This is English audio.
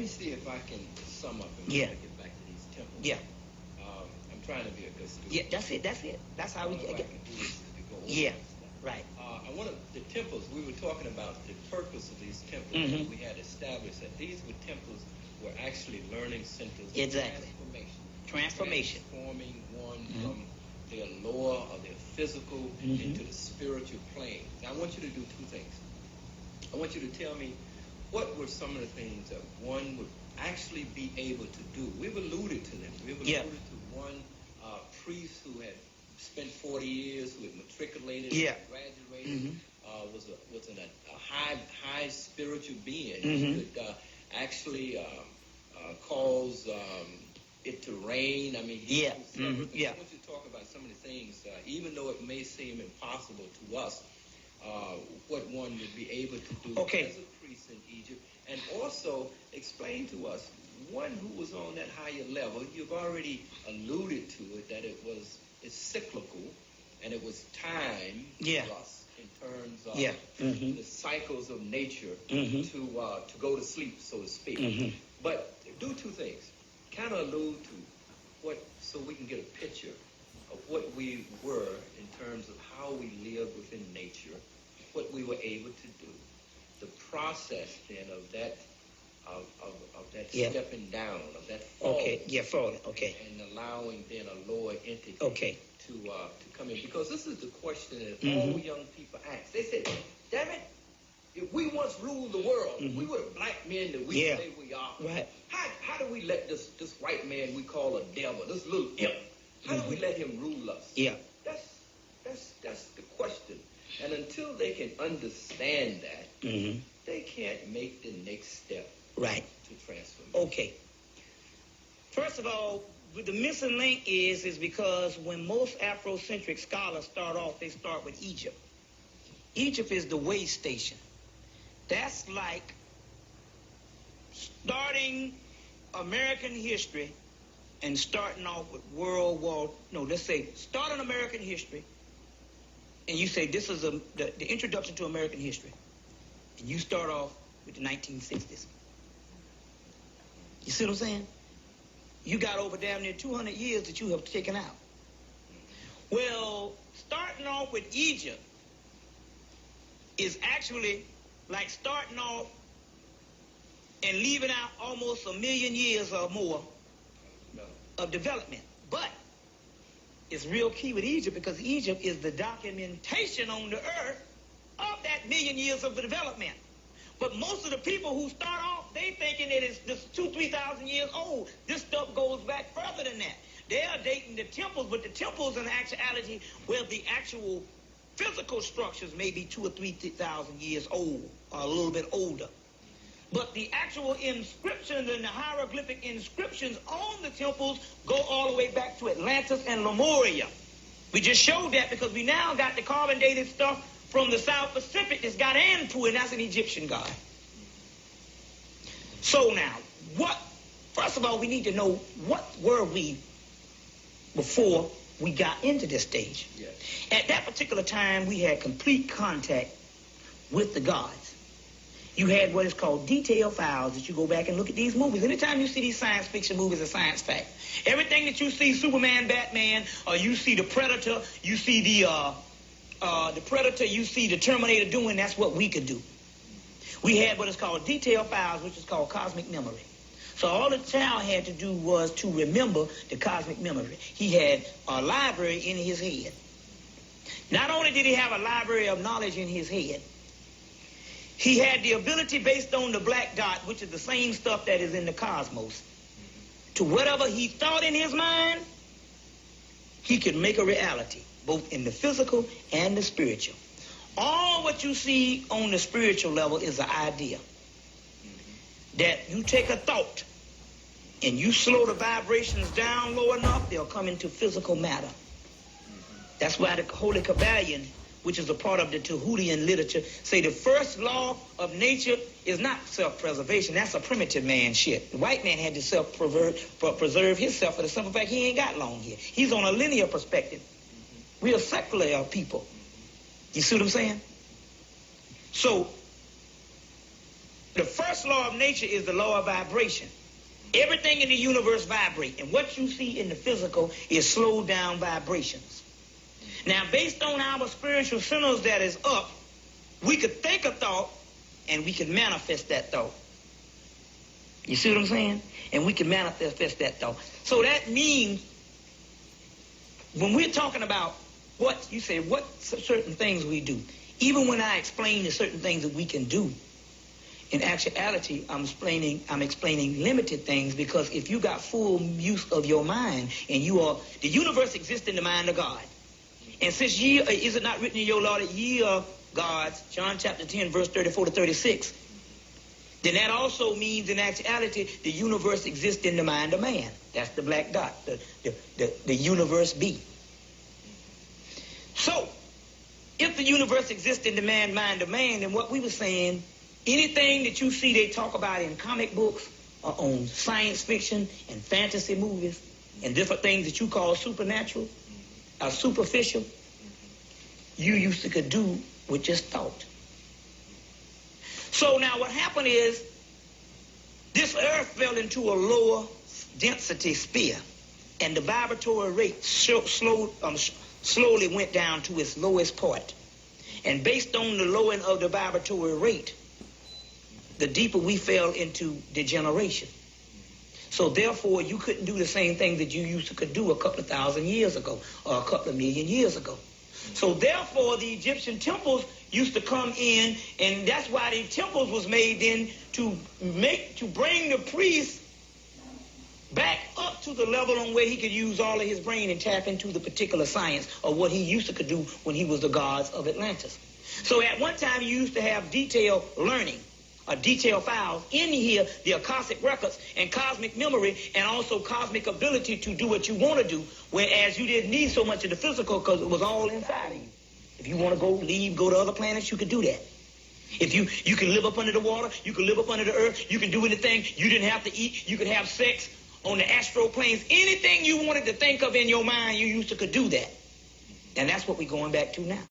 me see if I can sum up and Yeah. get back to these temples. Yeah. I'm trying to be a good student. Yeah, that's it. That's how we get. To go over Yeah, this stuff. right. I want the temples. We were talking about the purpose of these temples. Mhm. We had established that these were temples were actually learning centers. of Exactly. Transformation. Transforming one from their lower or their physical into the spiritual plane. Now, I want you to do two things. I want you to tell me what were some of the things that one would actually be able to do. We've alluded to them. We've alluded to one priest who had spent 40 years, who had matriculated, graduated, was a high spiritual being. He could actually cause it to rain. I mean, I want you to talk about some of the things, even though it may seem impossible to us, what one would be able to do as a priest in Egypt, and also explain to us one who was on that higher level. You've already alluded to it, that it's cyclical, and it was time for us in terms of the cycles of nature to go to sleep, so to speak. But do two things. Kind of allude to so we can get a picture of what we were in terms of how we lived within nature, what we were able to do, the process then of that stepping down, of that falling. Falling. And allowing then a lower entity to come in. Because this is the question that all young people ask. They said, damn it, if we once ruled the world, if we were the black men that we say we are, how do we let this white man we call a devil, this little imp, how do we let him rule us? Yeah. That's the question. And until they can understand that, they can't make the next step to transformation. Okay. First of all, the missing link is because when most Afrocentric scholars start off, they start with Egypt. Egypt is the way station. That's like starting American history and starting off with starting American history, and you say this is the introduction to American history, and you start off with the 1960s. You see what I'm saying? You got over damn near 200 years that you have taken out. Well, starting off with Egypt is actually like starting off and leaving out almost 1 million years or more of development. But it's real key with Egypt because Egypt is the documentation on the earth of that 1 million years of development. But most of the people who start off, they thinking that it's just 2,000-3,000 years old. This stuff goes back further than that. They are dating the temples, but the temples in actuality, well, the actual physical structures may be 2,000 or 3,000 years old, or a little bit older. But the actual inscriptions and the hieroglyphic inscriptions on the temples go all the way back to Atlantis and Lemuria. We just showed that because we now got the carbon dated stuff from the South Pacific that's got Anpu, and that's an Egyptian god. So now, first of all, we need to know what were we before we got into this stage. Yes. At that particular time, we had complete contact with the gods. You had what is called detailed files that you go back and look at these movies. Anytime you see these science fiction movies, it's science fact. Everything that you see, Superman, Batman, or you see the Predator, you see the Predator, you see the Terminator doing, that's what we could do. We had what is called detailed files, which is called cosmic memory. So all the child had to do was to remember the cosmic memory. He had a library in his head. Not only did he have a library of knowledge in his head, he had the ability based on the black dot, which is the same stuff that is in the cosmos, to whatever he thought in his mind, he could make a reality, both in the physical and the spiritual. All what you see on the spiritual level is an idea. That you take a thought and you slow the vibrations down low enough, they'll come into physical matter. That's why the Holy Kabbalion, which is a part of the Tehutian literature, say the first law of nature is not self-preservation. That's a primitive man shit. The white man had to self-preserve himself for the simple fact he ain't got long here. He's on a linear perspective. We are secular people. You see what I'm saying? So, The first law of nature is the law of vibration. Everything in the universe vibrates, and what you see in the physical is slowed down vibrations. Now, based on our spiritual centers that is up, we could think a thought, and we could manifest that thought. You see what I'm saying? And we can manifest that thought. So that means when we're talking about what you say, what certain things we do, even when I explain the certain things that we can do, in actuality, I'm explaining limited things, because if you got full use of your mind, and the universe exists in the mind of God. And since is it not written in your law that ye are gods, John chapter 10, verse 34 to 36, then that also means in actuality the universe exists in the mind of man. That's the black dot, the universe be. So, if the universe exists in the mind of man, then what we were saying, anything that you see they talk about in comic books or on science fiction and fantasy movies and different things that you call supernatural or superficial, you used to could do with just thought. So now what happened is this earth fell into a lower density sphere, and the vibratory rate slowly went down to its lowest point. And based on the lowering of the vibratory rate, the deeper we fell into degeneration. So therefore, you couldn't do the same thing that you used to could do a couple of thousand years ago or a couple of million years ago. So therefore, the Egyptian temples used to come in, and that's why the temples was made then to bring the priest back up to the level on where he could use all of his brain and tap into the particular science of what he used to could do when he was the gods of Atlantis. So at one time, you used to have detailed learning, or detailed files in here, the Akashic records and cosmic memory, and also cosmic ability to do what you want to do, whereas you didn't need so much of the physical because it was all inside of you. If you want to go to other planets, you could do that. If you can live up under the water, you can live up under the earth, you can do anything. You didn't have to eat, you could have sex on the astral planes. Anything you wanted to think of in your mind, you used to could do that. And that's what we're going back to now.